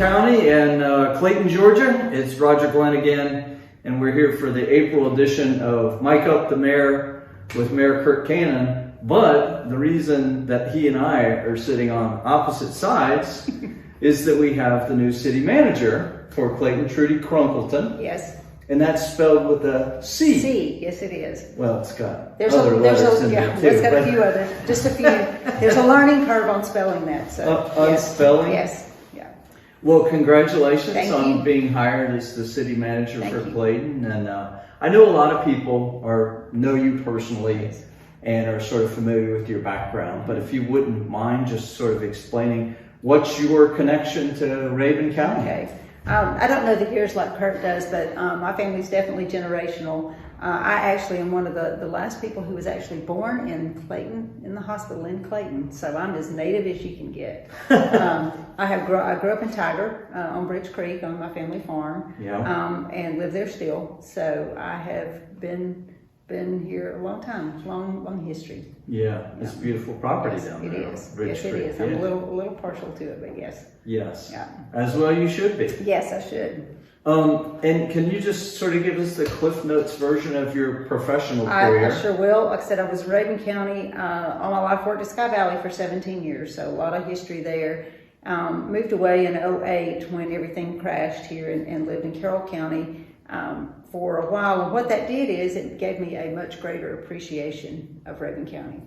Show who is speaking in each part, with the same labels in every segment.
Speaker 1: County and Clayton, Georgia. It's Roger Glenn again, and we're here for the April edition of Mike Up the Mayor with Mayor Kurt Cannon. But the reason that he and I are sitting on opposite sides is that we have the new city manager for Clayton, Trudy Crunkleton.
Speaker 2: Yes.
Speaker 1: And that's spelled with a C.
Speaker 2: C, yes it is.
Speaker 1: Well, it's got
Speaker 2: There's
Speaker 1: other letters in
Speaker 2: yeah,
Speaker 1: there too.
Speaker 2: it's got a few others, just a few. There's a learning curve on spelling that. So
Speaker 1: on
Speaker 2: yes.
Speaker 1: spelling?
Speaker 2: Yes, yeah.
Speaker 1: Well, congratulations
Speaker 2: Thank
Speaker 1: on
Speaker 2: you.
Speaker 1: being hired as the city manager
Speaker 2: Thank
Speaker 1: for
Speaker 2: you.
Speaker 1: Clayton. And I know a lot of people know you personally
Speaker 2: Yes.
Speaker 1: and are sort of familiar with your background. But if you wouldn't mind just sort of explaining what's your connection to Raven County?
Speaker 2: Okay. I don't know the years like Kurt does, but my family's definitely generational. I actually am one of the last people who was actually born in Clayton, in the hospital in Clayton. So I'm as native as you can get. I grew up in Tiger on Bridge Creek on my family farm, and live there still. So I have been here a long time, long history.
Speaker 1: Yeah, it's beautiful property
Speaker 2: Yes,
Speaker 1: down
Speaker 2: it
Speaker 1: there.
Speaker 2: is.
Speaker 1: Bridge
Speaker 2: Yes, it
Speaker 1: Creek,
Speaker 2: is. I'm a little partial to it, but yes.
Speaker 1: Yes.
Speaker 2: Yeah.
Speaker 1: As well you should be.
Speaker 2: Yes, I should.
Speaker 1: And can you just sort of give us the Cliff Notes version of your professional career?
Speaker 2: I sure will. Like I said, I was in Raven County all my life. Worked at Sky Valley for 17 years, so a lot of history there. Moved away in 2008 when everything crashed here and lived in Carroll County for a while. And what that did is it gave me a much greater appreciation of Raven County.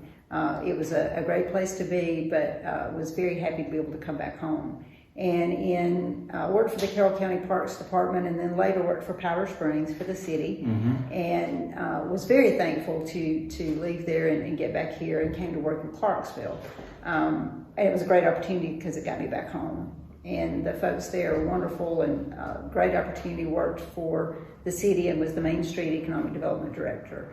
Speaker 2: It was a great place to be, but was very happy to be able to come back home. And worked for the Carroll County Parks Department, and then later worked for Powder Springs for the city, and was very thankful to leave there and get back here, and came to work in Clarksville. And it was a great opportunity because it got me back home. And the folks there are wonderful, and great opportunity. Worked for the city and was the Main Street Economic Development Director.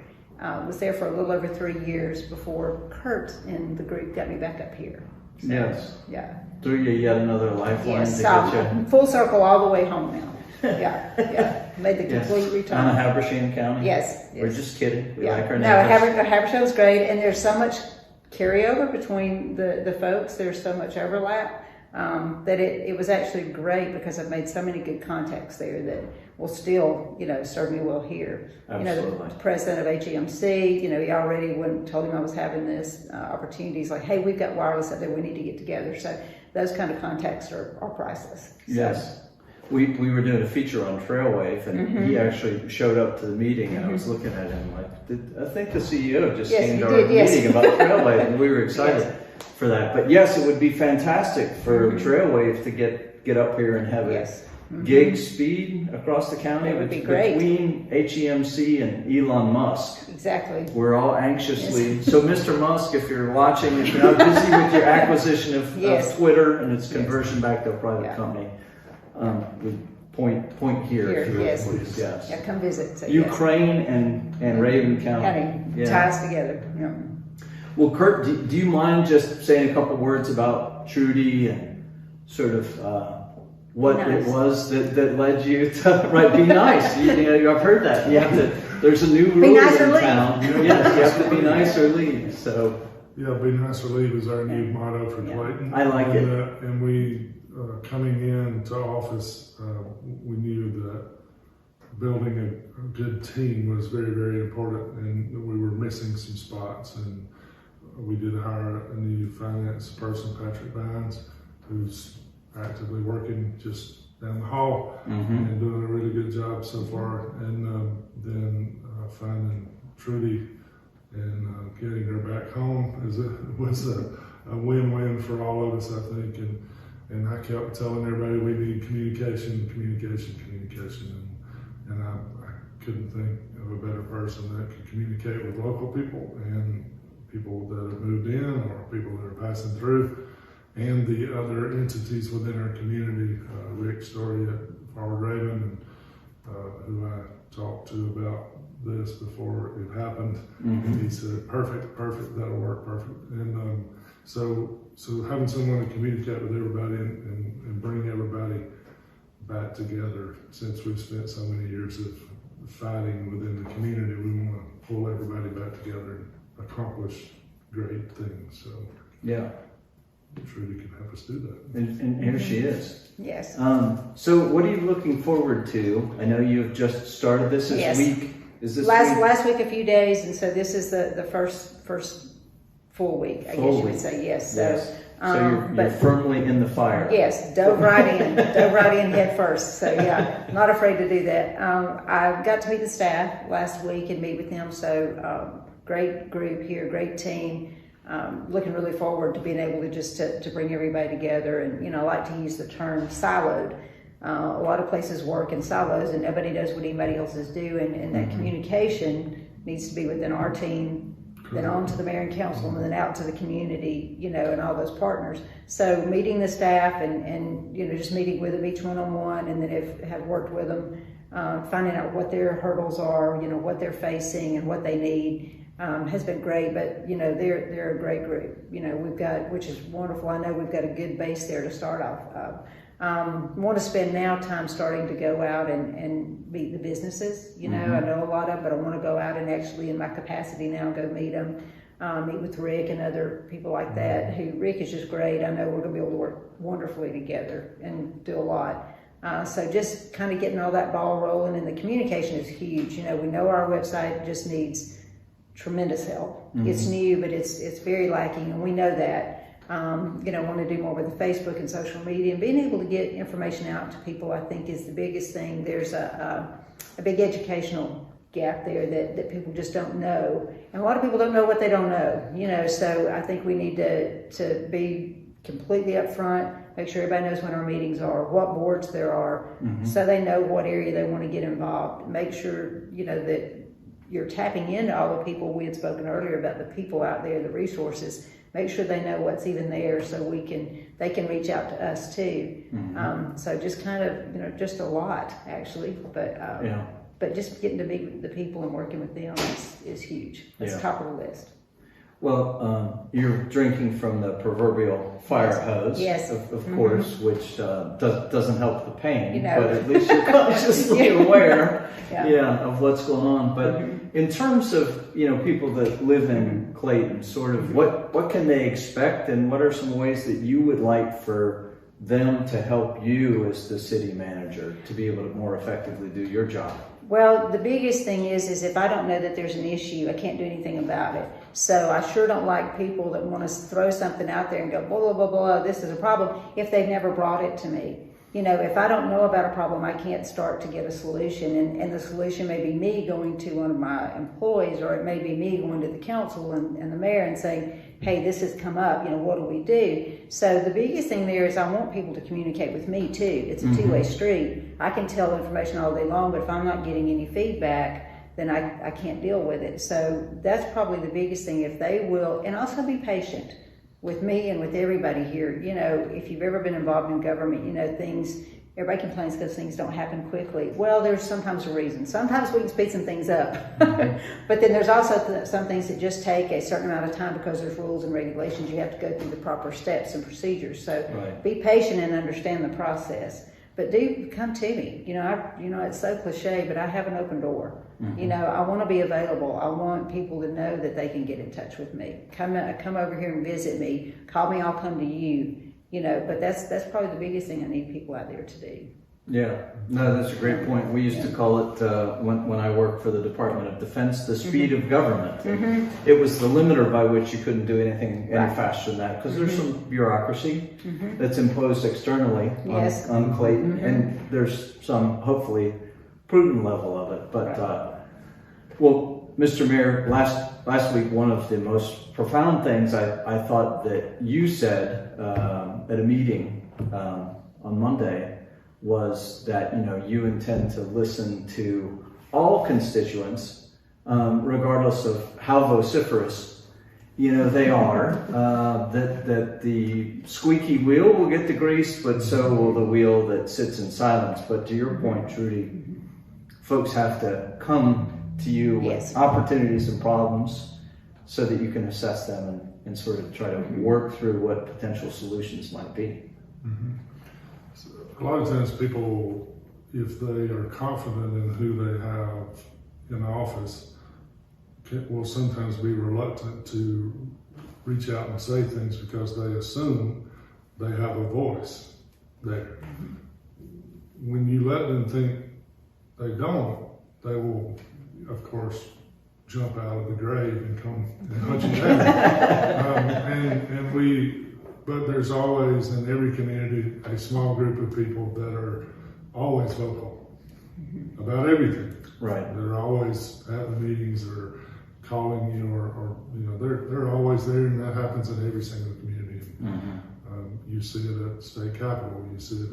Speaker 2: Was there for a little over 3 years before Kurt and the group got me back up here. So,
Speaker 1: Yes.
Speaker 2: Yeah.
Speaker 1: Threw you yet another lifeline
Speaker 2: Yes,
Speaker 1: to get you.
Speaker 2: full circle all the way home now. Yeah. Made the complete
Speaker 1: Down
Speaker 2: return.
Speaker 1: in Habersham County?
Speaker 2: Yes.
Speaker 1: We're just kidding. We
Speaker 2: Yeah.
Speaker 1: like our
Speaker 2: No,
Speaker 1: neighbors.
Speaker 2: Habershaw's great, and there's so much carryover between the folks. There's so much overlap that it was actually great because I've made so many good contacts there that will still, serve me well here.
Speaker 1: Absolutely.
Speaker 2: The president of HEMC, he already told him I was having this opportunity. He's like, hey, we've got wireless out there. We need to get together. So those kind of contacts are priceless. So,
Speaker 1: Yes. We were doing a feature on Trailwave, and he actually showed up to the meeting, and I was looking at him like, I think the CEO just
Speaker 2: Yes,
Speaker 1: came
Speaker 2: he
Speaker 1: to
Speaker 2: did,
Speaker 1: our
Speaker 2: yes.
Speaker 1: meeting about Trailwave, and we were excited for that. But yes, it would be fantastic for Trailwave to get up here and have
Speaker 2: Yes.
Speaker 1: a gig speed across the county
Speaker 2: That would be great.
Speaker 1: between HEMC and Elon Musk.
Speaker 2: Exactly.
Speaker 1: We're all anxiously. So, Mr. Musk, if you're watching, if you're not busy with your acquisition of Twitter and its conversion back to a private company, we point here if you would,
Speaker 2: yes.
Speaker 1: please. Yes.
Speaker 2: Yeah, come visit. So,
Speaker 1: Ukraine and Raven County.
Speaker 2: ties together. Yeah.
Speaker 1: Well, Kurt, do you mind just saying a couple words about Trudy and sort of what it was that led you to be nice? I've heard that. You have to. There's a new rule
Speaker 2: nice or
Speaker 1: in
Speaker 2: leave.
Speaker 1: town. Yes, you have to be nice or leave. So.
Speaker 3: Yeah, be nice or leave is our new motto for Clayton.
Speaker 1: I like it.
Speaker 3: And we, coming into office, we knew that building a good team was very, very important, and we were missing some spots. And we did hire a new finance person, Patrick Vines, who's actively working just down the hall and doing a really good job so far. And then finding Trudy and getting her back home was a win-win for all of us, I think. And I kept telling everybody we need communication. And I couldn't think of a better person that could communicate with local people and people that have moved in or people that are passing through, and the other entities within our community. Rick Story at Forward Raven, who I talked to about this before it happened, and he said, perfect, that'll work perfect. And so having someone to communicate with everybody and bring everybody back together, since we've spent so many years of fighting within the community, we want to pull everybody back together and accomplish great things. So
Speaker 1: Yeah.
Speaker 3: Trudy can help us do that.
Speaker 1: And here she is.
Speaker 2: Yes.
Speaker 1: So what are you looking forward to? I know you've just started this
Speaker 2: Yes.
Speaker 1: week. Is this
Speaker 2: Last week a few days, and so this is the first full week, I guess you would say. Yes. So,
Speaker 1: Yes. So you're
Speaker 2: but
Speaker 1: firmly in the fire.
Speaker 2: yes, dove right in head first. So yeah, not afraid to do that. I got to meet the staff last week and meet with them. So great group here, great team. Looking really forward to being able to just to bring everybody together. And I like to use the term siloed. A lot of places work in silos and nobody knows what anybody else is doing, and that communication needs to be within our team, then on to the mayor and council, and then out to the community, and all those partners. So meeting the staff and just meeting with them each one-on-one, and then have worked with them, finding out what their hurdles are, what they're facing and what they need, has been great. But they're a great group. We've got, which is wonderful. I know we've got a good base there to start off of. Want to spend now time starting to go out and meet the businesses. I know a lot of, but I want to go out and actually, in my capacity now, go meet them, meet with Rick and other people like that. Rick is just great. I know we're going to be able to work wonderfully together and do a lot. So just kind of getting all that ball rolling, and the communication is huge. We know our website just needs tremendous help. It's new, but it's very lacking, and we know that. Want to do more with the Facebook and social media, and being able to get information out to people, I think, is the biggest thing. There's a big educational gap there that people just don't know, and a lot of people don't know what they don't know. So I think we need to be completely upfront, make sure everybody knows when our meetings are, what boards there are, so they know what area they want to get involved. Make sure that you're tapping into all the people. We had spoken earlier about the people out there, the resources. Make sure they know what's even there, so they can reach out to us too. So just kind of, just a lot actually, but just getting to meet the people and working with them is huge. That's top of the list.
Speaker 1: Well, you're drinking from the proverbial fire hose,
Speaker 2: Yes.
Speaker 1: of course, which doesn't help the pain, but at least you're consciously aware, of what's going on. But in terms of people that live in Clayton, sort of what can they expect, and what are some ways that you would like for them to help you as the city manager to be able to more effectively do your job?
Speaker 2: Well, the biggest thing is if I don't know that there's an issue, I can't do anything about it. So I sure don't like people that want to throw something out there and go, blah, blah, blah, blah, this is a problem, if they've never brought it to me. If I don't know about a problem, I can't start to get a solution. And the solution may be me going to one of my employees, or it may be me going to the council and the mayor and saying, hey, this has come up, what do we do? So the biggest thing there is I want people to communicate with me too. It's a two-way street. I can tell information all day long, but if I'm not getting any feedback, then I can't deal with it. So that's probably the biggest thing, if they will, and also be patient with me and with everybody here. If you've ever been involved in government, everybody complains because things don't happen quickly. Well, there's sometimes a reason. Sometimes we can speed some things up. But then there's also some things that just take a certain amount of time because there's rules and regulations. You have to go through the proper steps and procedures. So be patient and understand the process. But do come to me. It's so cliche, but I have an open door. I want to be available. I want people to know that they can get in touch with me. Come over here and visit me. Call me, I'll come to you. But that's probably the biggest thing I need people out there to do.
Speaker 1: Yeah, no, that's a great point. We used to call it, when I worked for the Department of Defense, the speed of government. It was the limiter by which you couldn't do anything any faster than that, because there's some bureaucracy that's imposed externally on Clayton, and there's some, hopefully, prudent level of it. But, well, Mr. Mayor, last week, one of the most profound things I thought that you said at a meeting on Monday was that you intend to listen to all constituents, regardless of how vociferous they are. That the squeaky wheel will get the grease, but so will the wheel that sits in silence. But to your point, Trudy, folks have to come to you with opportunities and problems so that you can assess them and sort of try to work through what potential solutions might be.
Speaker 3: A lot of times people, if they are confident in who they have in office, will sometimes be reluctant to reach out and say things because they assume they have a voice there. When you let them think they don't, they will, of course, jump out of the grave and come and hunt you down. But there's always in every community a small group of people that are always vocal about everything.
Speaker 1: Right.
Speaker 3: They're always at the meetings or calling you, or they're always there, and that happens in every single community. You see it at the state capitol. You see it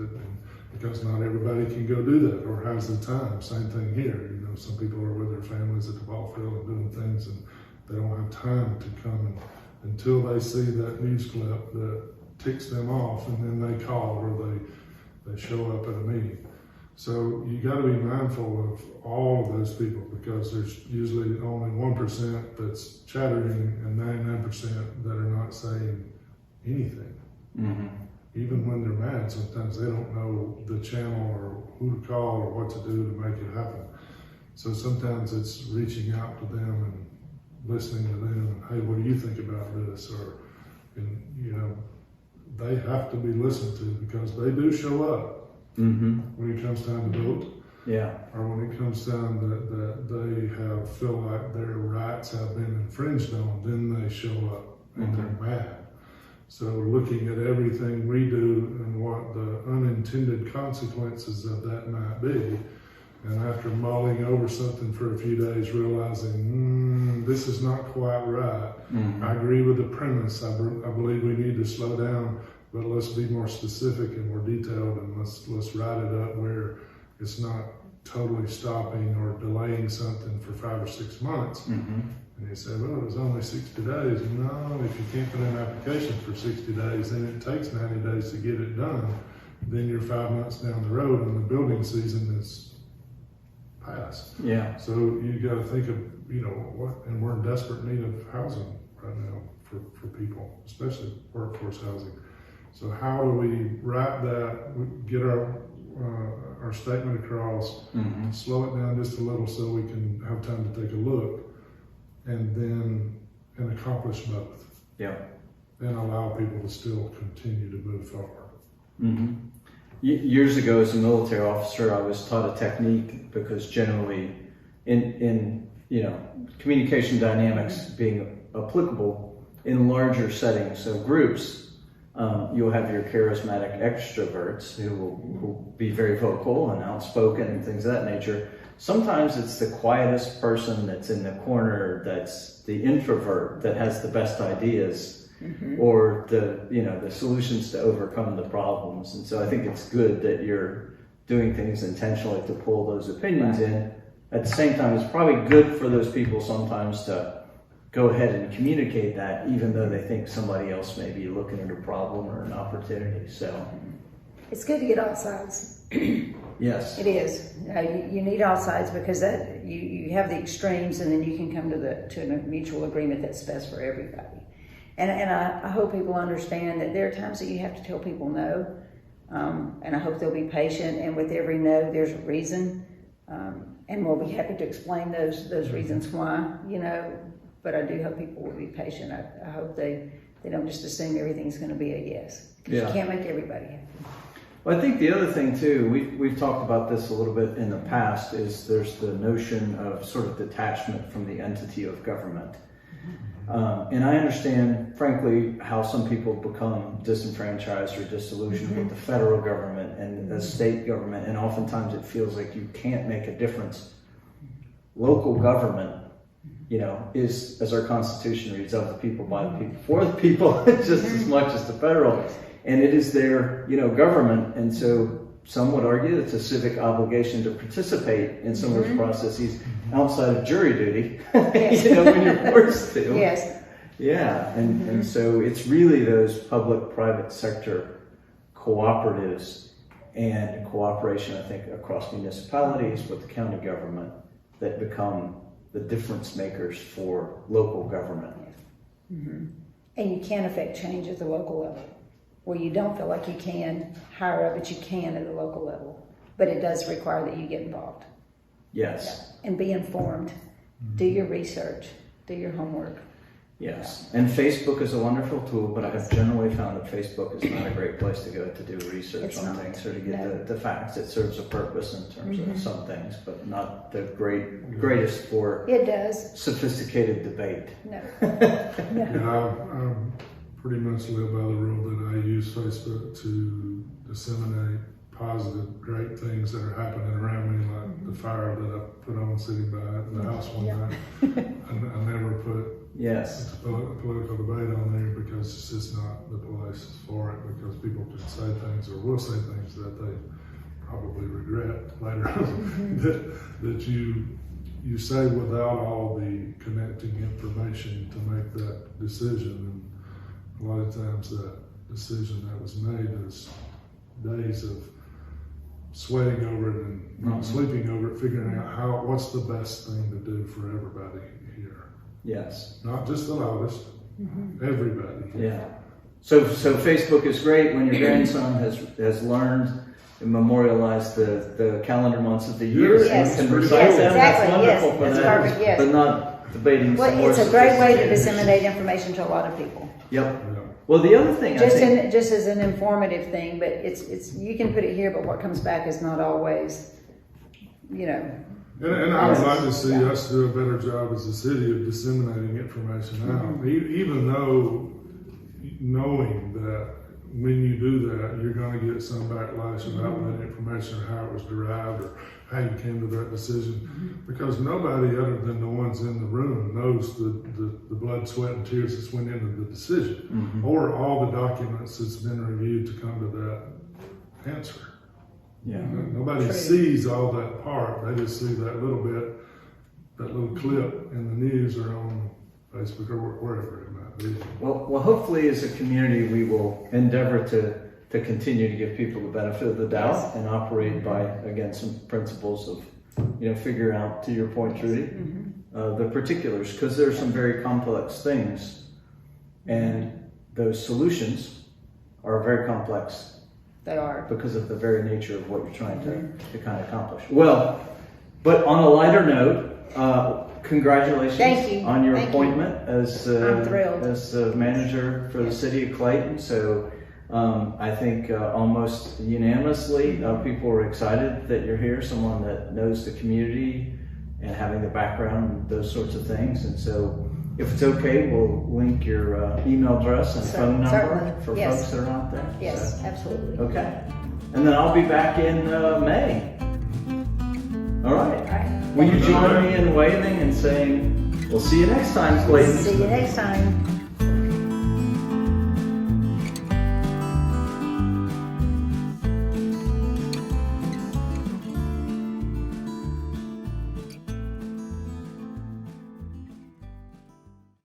Speaker 3: because not everybody can go do that or has the time. Same thing here. Some people are with their families at the ball field and doing things, and they don't have time to come until they see that news clip that ticks them off, and then they call or they show up at a meeting. So you got to be mindful of all of those people, because there's usually only 1% that's chattering and 99% that are not saying anything. Even when they're mad, sometimes they don't know the channel or who to call or what to do to make it happen. So sometimes it's reaching out to them and listening to them. Hey, what do you think about this? Or, they have to be listened to, because they do show up when it comes time to vote.
Speaker 1: Yeah.
Speaker 3: Or when it comes time that they feel like their rights have been infringed on, then they show up and they're mad. So looking at everything we do and what the unintended consequences of that might be, and after mulling over something for a few days, realizing, this is not quite right. I agree with the premise. I believe we need to slow down, but let's be more specific and more detailed, and let's write it up where it's not totally stopping or delaying something for 5 or 6 months. And he said, well, it was only 60 days. No, if you can't put in an application for 60 days, then it takes 90 days to get it done. Then you're 5 months down the road and the building season is past.
Speaker 1: Yeah.
Speaker 3: So you got to think of, and we're in desperate need of housing right now for people, especially workforce housing. So how do we write that, get our statement across, slow it down just a little so we can have time to take a look, and accomplish both.
Speaker 1: Yeah.
Speaker 3: And allow people to still continue to move forward.
Speaker 1: Years ago, as a military officer, I was taught a technique, because generally in communication dynamics being applicable in larger settings, so groups, you'll have your charismatic extroverts who will be very vocal and outspoken and things of that nature. Sometimes it's the quietest person that's in the corner, that's the introvert that has the best ideas, or the solutions to overcome the problems. And so I think it's good that you're doing things intentionally to pull those opinions in. At the same time, it's probably good for those people sometimes to go ahead and communicate that, even though they think somebody else may be looking at a problem or an opportunity. So
Speaker 2: It's good to get all sides.
Speaker 1: yes,
Speaker 2: It is. You need all sides, because that you have the extremes, and then you can come to a mutual agreement that's best for everybody. And I hope people understand that there are times that you have to tell people no, and I hope they'll be patient. And with every no, there's a reason, and we'll be happy to explain those reasons why. But I do hope people will be patient. I hope they don't just assume everything's going to be a yes, because you can't make everybody happy.
Speaker 1: Well, I think the other thing too, we've talked about this a little bit in the past, is there's the notion of sort of detachment from the entity of government. And I understand, frankly, how some people become disenfranchised or disillusioned with the federal government and the state government, and oftentimes it feels like you can't make a difference. Local government, is, as our Constitution reads, of the people, by the people, for the people, just as much as the federal. And it is their, government. And so some would argue it's a civic obligation to participate in some of those processes outside of jury duty, when you're forced to.
Speaker 2: Yes.
Speaker 1: Yeah. And so it's really those public-private sector cooperatives and cooperation, I think, across municipalities with the county government that become the difference makers for local government.
Speaker 2: And you can affect change at the local level, where you don't feel like you can higher up, but you can at the local level. But it does require that you get involved.
Speaker 1: Yes.
Speaker 2: And be informed. Do your research. Do your homework.
Speaker 1: Yes, and Facebook is a wonderful tool, but I have generally found that Facebook is not a great place to go to do research
Speaker 2: It's
Speaker 1: on
Speaker 2: not.
Speaker 1: things or to get
Speaker 2: No.
Speaker 1: the facts. It serves a purpose in terms of some things, but not the greatest for
Speaker 2: It does.
Speaker 1: sophisticated debate.
Speaker 2: No.
Speaker 3: Yeah, I pretty much live by the rule that I use Facebook to disseminate positive, great things that are happening around me, like the fire that I put on sitting by the house one night. I never put
Speaker 1: Yes,
Speaker 3: political debate on there because it's just not the place for it, because people can say things or will say things that they probably regret later that you say without all the connecting information to make that decision. And a lot of times that decision that was made is days of sweating over it and not sleeping over it, figuring out what's the best thing to do for everybody here.
Speaker 1: yes,
Speaker 3: Not just the loudest, everybody.
Speaker 1: yeah. So Facebook is great when your grandson has learned and memorialized the calendar months of the year.
Speaker 2: Yes.
Speaker 1: And can
Speaker 3: Yes,
Speaker 1: recite them. That's
Speaker 2: exactly.
Speaker 1: wonderful
Speaker 2: Yes,
Speaker 1: for
Speaker 2: that's
Speaker 1: that.
Speaker 2: perfect, yes.
Speaker 1: But not debating some
Speaker 2: Well,
Speaker 1: more
Speaker 2: it's a great way to
Speaker 1: sophisticated
Speaker 2: disseminate information to a lot of people.
Speaker 1: Yep.
Speaker 3: Yeah.
Speaker 1: Well, the other thing I think,
Speaker 2: Just as an informative thing, but it's you can put it here, but what comes back is not always, you know.
Speaker 3: And I would like to see us do a better job as a city of disseminating information out, even though knowing that when you do that, you're going to get some backlash about that information or how it was derived or how you came to that decision, because nobody other than the ones in the room knows the blood, sweat, and tears that's went into the decision, or all the documents that's been reviewed to come to that answer.
Speaker 1: yeah.
Speaker 3: Nobody
Speaker 2: True.
Speaker 3: sees all that part. They just see that little bit, that little clip in the news or on Facebook or wherever it might be.
Speaker 1: Well, hopefully as a community, we will endeavor to continue to give people the benefit of the doubt and operate by, again, some principles of, figure out, to your point, Trudy, the particulars, because there are some very complex things, and those solutions are very complex
Speaker 2: They are.
Speaker 1: because of the very nature of what you're trying to kind of accomplish. Well, but on a lighter note, congratulations
Speaker 2: Thank you.
Speaker 1: on your
Speaker 2: Thank you.
Speaker 1: appointment as
Speaker 2: I'm thrilled.
Speaker 1: as manager for the city of Clayton. So I think almost unanimously people are excited that you're here, someone that knows the community and having the background and those sorts of things. And so if it's okay, we'll link your email address and phone number
Speaker 2: Certainly.
Speaker 1: for
Speaker 2: Yes.
Speaker 1: folks that are out there.
Speaker 2: Yes,
Speaker 1: So,
Speaker 2: absolutely.
Speaker 1: okay. And then I'll be back in May. All right.
Speaker 2: All right.
Speaker 1: Will you join me in waving and saying, we'll see you next time, Clayton?
Speaker 2: See you next time.